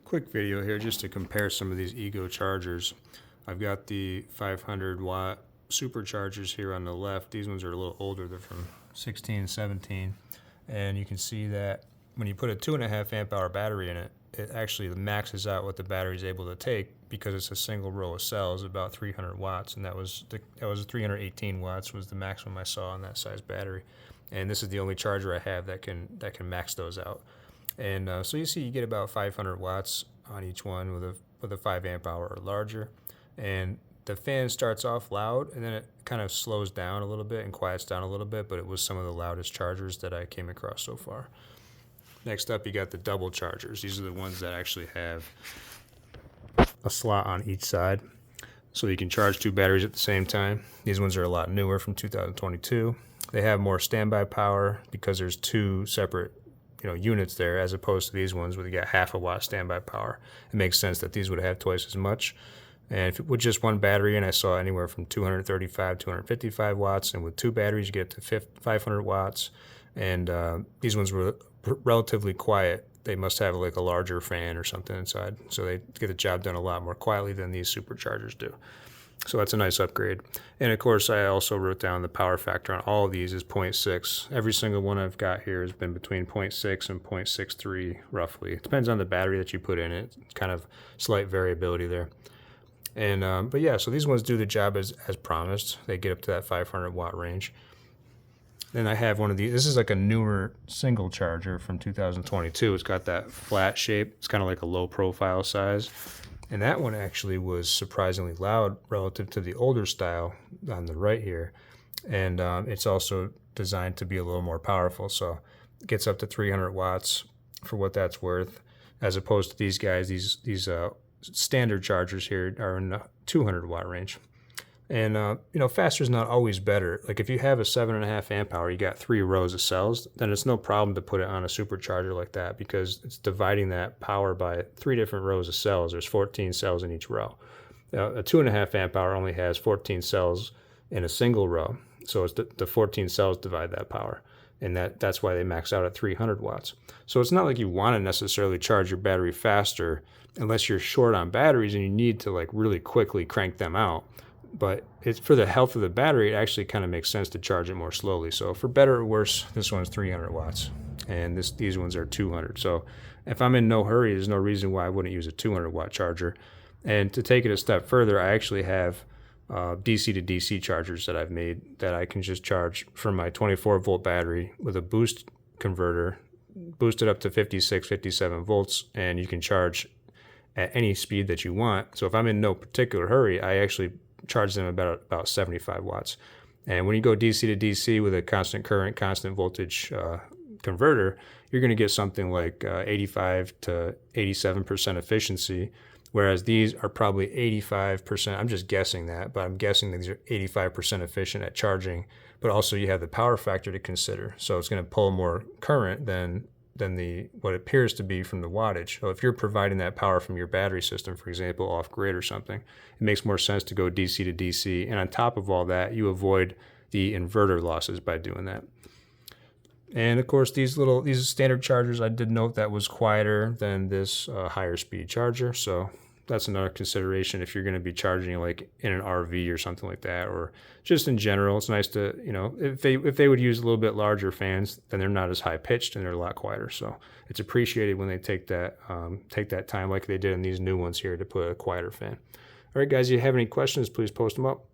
Quick video here just to compare some of these Ego chargers. I've got the 500 watt superchargers here on the left. These ones are a little older. They're from 16, 17. And you can see that when you put a 2.5 amp hour battery in it, it actually maxes out what the battery is able to take because it's a single row of cells, about 300 watts. And that was 318 watts was the maximum I saw on that size battery. And this is the only charger I have that can max those out. And so you see you get about 500 watts on each one with a 5 amp hour or larger. And the fan starts off loud and then it kind of slows down a little bit and quiets down a little bit, but it was some of the loudest chargers that I came across so far. Next up, you got the double chargers. These are the ones that actually have a slot on each side, so you can charge two batteries at the same time. These ones are a lot newer, from 2022. They have more standby power because there's two separate units there, as opposed to these ones where you got half a watt standby power. It makes sense that these would have twice as much. And with just one battery in, I saw anywhere from 235, 255 watts, and with two batteries you get to 500 watts. And these ones were relatively quiet. They must have like a larger fan or something inside, so they get the job done a lot more quietly than these superchargers do. So that's a nice upgrade. And of course, I also wrote down the power factor on all of these is 0.6. Every single one I've got here has been between 0.6 and 0.63 roughly. It depends on the battery that you put in it. It's kind of slight variability there. And but yeah, so these ones do the job as promised. They get up to that 500 watt range. Then I have one of these. This is like a newer single charger from 2022. It's got that flat shape. It's kind of like a low profile size. And that one actually was surprisingly loud relative to the older style on the right here. And it's also designed to be a little more powerful. So it gets up to 300 watts for what that's worth, as opposed to these guys. These standard chargers here are in the 200 watt range. And faster is not always better. Like if you have a 7.5 amp hour, you got 3 rows of cells, then it's no problem to put it on a supercharger like that, because it's dividing that power by 3 different rows of cells. There's 14 cells in each row. Now, a 2.5 amp hour only has 14 cells in a single row, so it's the 14 cells divide that power, and that's why they max out at 300 watts. So it's not like you want to necessarily charge your battery faster unless you're short on batteries and you need to like really quickly crank them out. But it's for the health of the battery, it actually kind of makes sense to charge it more slowly. So for better or worse, this one's 300 watts and these ones are 200. So if I'm in no hurry, there's no reason why I wouldn't use a 200 watt charger. And to take it a step further, I actually have DC to DC chargers that I've made that I can just charge from my 24 volt battery with a boost converter, boost it up to 56, 57 volts, and you can charge at any speed that you want. So if I'm in no particular hurry, I actually charge them about 75 watts. And when you go DC to DC with a constant current, constant voltage converter, you're going to get something like 85 to 87% efficiency, whereas these are probably 85%. I'm just guessing that, but I'm guessing that these are 85% efficient at charging, but also you have the power factor to consider. So it's going to pull more current than what appears to be from the wattage. So if you're providing that power from your battery system, for example, off grid or something, it makes more sense to go DC to DC. And on top of all that, you avoid the inverter losses by doing that. And of course, these standard chargers, I did note that was quieter than this higher speed charger. So that's another consideration if you're going to be charging like in an RV or something like that, or just in general. It's nice to, if they would use a little bit larger fans, then they're not as high pitched and they're a lot quieter. So it's appreciated when they take that time like they did in these new ones here to put a quieter fan. All right, guys, if you have any questions, please post them up.